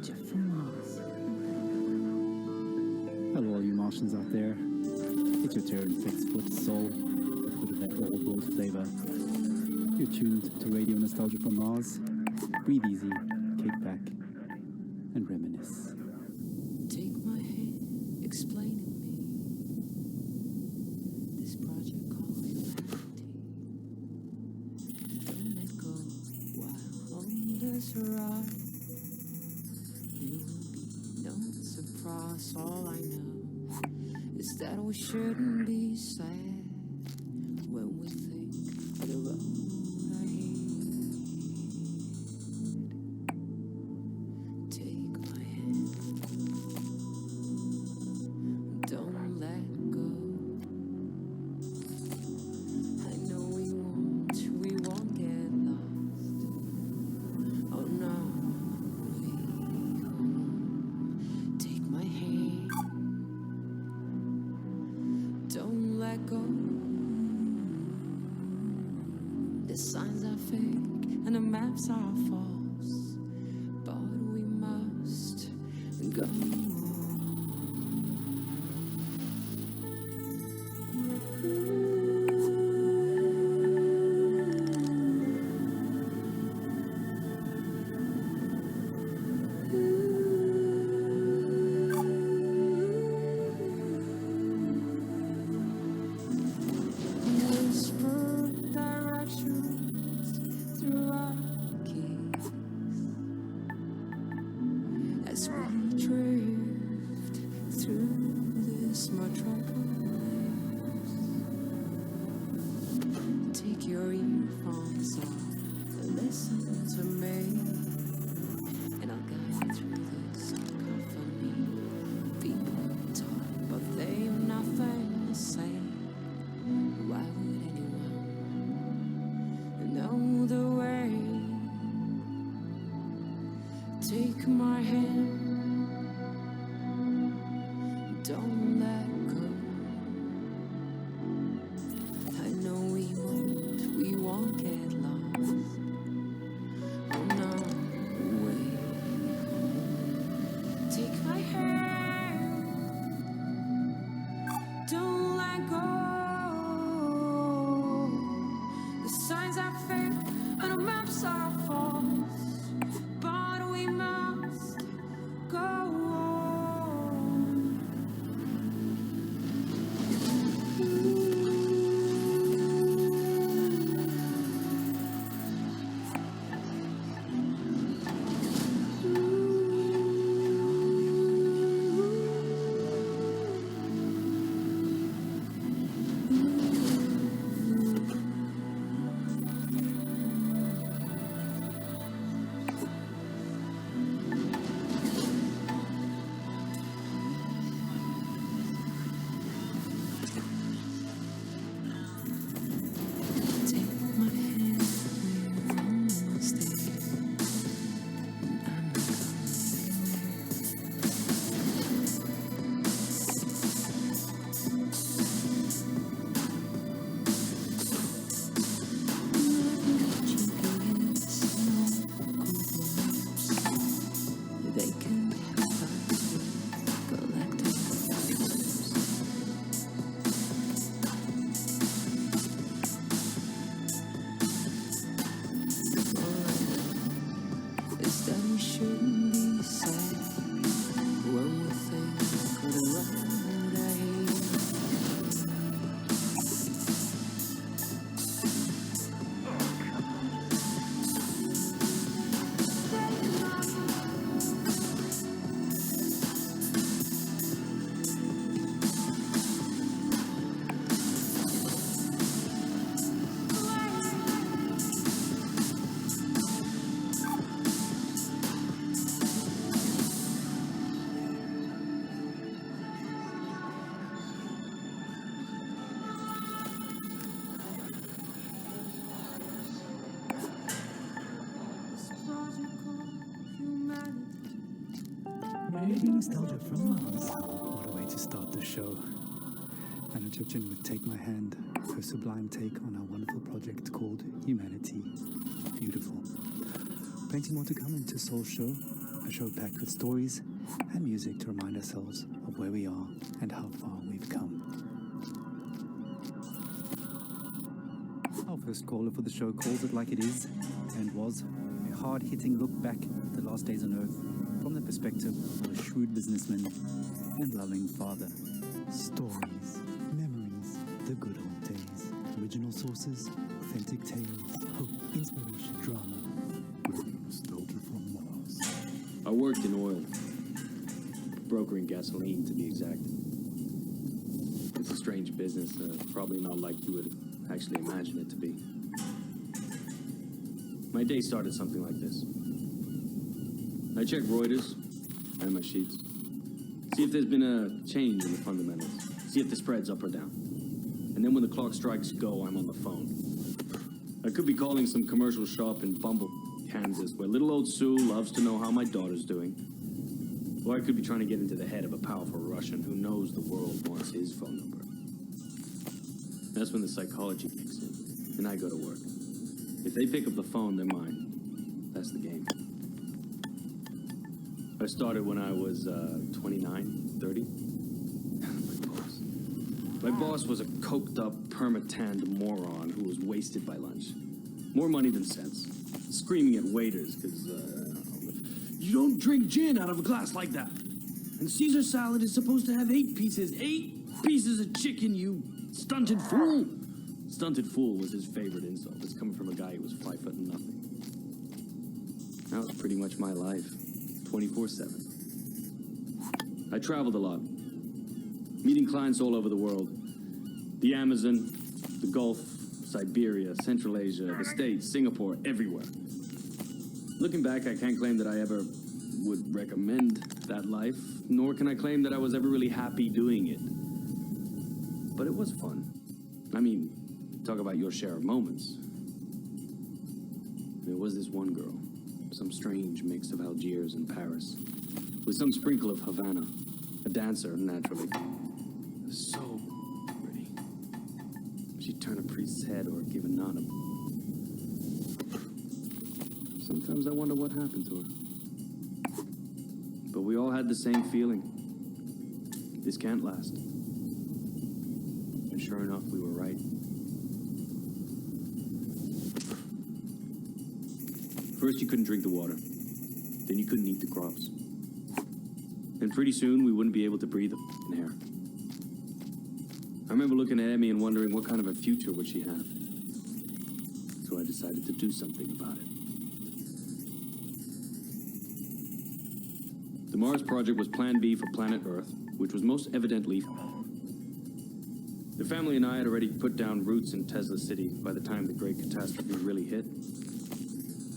nostalgia from Mars. Hello, all you Martians out there. It's your turn to export soul with a bit of that old world flavor. You're tuned to Radio Nostalgia from Mars. Breathe easy, kick back, and reminisce. Take my hand, explain to me this project called humanity. Don't let go while on this ride. There will be no surprise. All I know is that we shouldn't be sad when we think of the road ahead. Take my hand, don't let go. I know we won't get lost. Oh no, we won't. Take my hand, don't let go. The signs are fake and the maps are false, but we must go. Whisper directions through our keys as we drift through this metropolis. Take your earphones off and listen to me, and I'll guide you through this cacophony. People talk, but they've nothing to say. Why would anyone know the way? Take my hand, don't let go. I know we won't get lost. Oh no, wait. Take my hand, don't let go. The signs are fake and the maps are false, but we must go on. Take my hand, we're almost there. I'm not GPS, no Google Maps. They can help us collect our photos. Is that we shouldn't be sad when we think of the road ahead. Radio Nostalgia from Mars. What a way to start the show. Anna Churchin with Take My Hand, her sublime take on our wonderful project called Humanity. Beautiful. Plenty more to come into Soul Show. A show packed with stories and music to remind ourselves of where we are and how far we've come. Our first caller for the show calls it like it is and was a hard-hitting look back at the last days on Earth from the perspective of a shrewd businessman and loving father. Stories, memories, the good old days. Original sources, authentic tales, hope, inspiration, drama. Nostalgia from Mars. I worked in oil, brokering gasoline to be exact. It's a strange business, probably not like you would actually imagine it to be. My day started something like this. I check Reuters and my sheets. See if there's been a change in the fundamentals. See if the spread's up or down. And then when the clock strikes go, I'm on the phone. I could be calling some commercial shop in Bumble, Kansas, where little old Sue loves to know how my daughter's doing. Or I could be trying to get into the head of a powerful Russian who knows the world wants his phone number. That's when the psychology kicks in, and I go to work. If they pick up the phone, they're mine. That's the game. I started when I was 29, 30. My boss was a coked-up, perma-tanned moron who was wasted by lunch. More money than sense. Screaming at waiters because, you don't drink gin out of a glass like that. And Caesar salad is supposed to have 8 pieces. 8 pieces of chicken, you stunted fool. Stunted fool was his favorite insult. It's coming from a guy who was 5 foot and nothing. That was pretty much my life, 24/7. I traveled a lot, meeting clients all over the world. The Amazon, the Gulf, Siberia, Central Asia, the States, Singapore, everywhere. Looking back, I can't claim that I ever would recommend that life, nor can I claim that I was ever really happy doing it. But it was fun. I mean, talk about your share of moments. There was this one girl, some strange mix of Algiers and Paris, with some sprinkle of Havana, a dancer, naturally. So pretty. She'd turn a priest's head or give a nod. Sometimes I wonder what happened to her. But we all had the same feeling. This can't last. And sure enough, we were right. First, you couldn't drink the water. Then you couldn't eat the crops. And pretty soon, we wouldn't be able to breathe the air. I remember looking at Emmy and wondering what kind of a future would she have. So I decided to do something about it. The Mars project was Plan B for planet Earth, which was most evidently... The family and I had already put down roots in Tesla City by the time the great catastrophe really hit.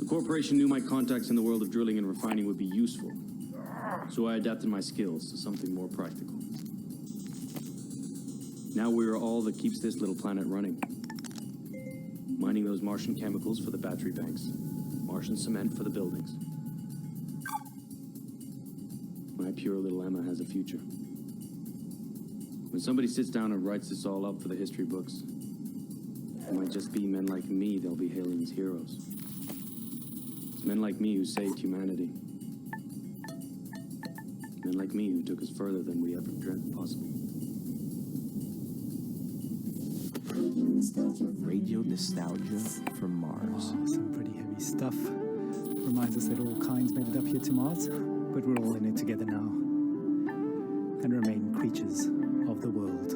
The corporation knew my contacts in the world of drilling and refining would be useful, so I adapted my skills to something more practical. Now we are all that keeps this little planet running. Mining those Martian chemicals for the battery banks, Martian cement for the buildings. My pure little Emma has a future. When somebody sits down and writes this all up for the history books, it might just be men like me they'll be hailing as heroes. It's men like me who saved humanity. Men like me who took us further than we ever dreamt possible. Radio nostalgia from Mars. Oh, some pretty heavy stuff. Reminds us that all kinds made it up here to Mars, but we're all in it together now. And remain creatures of the world.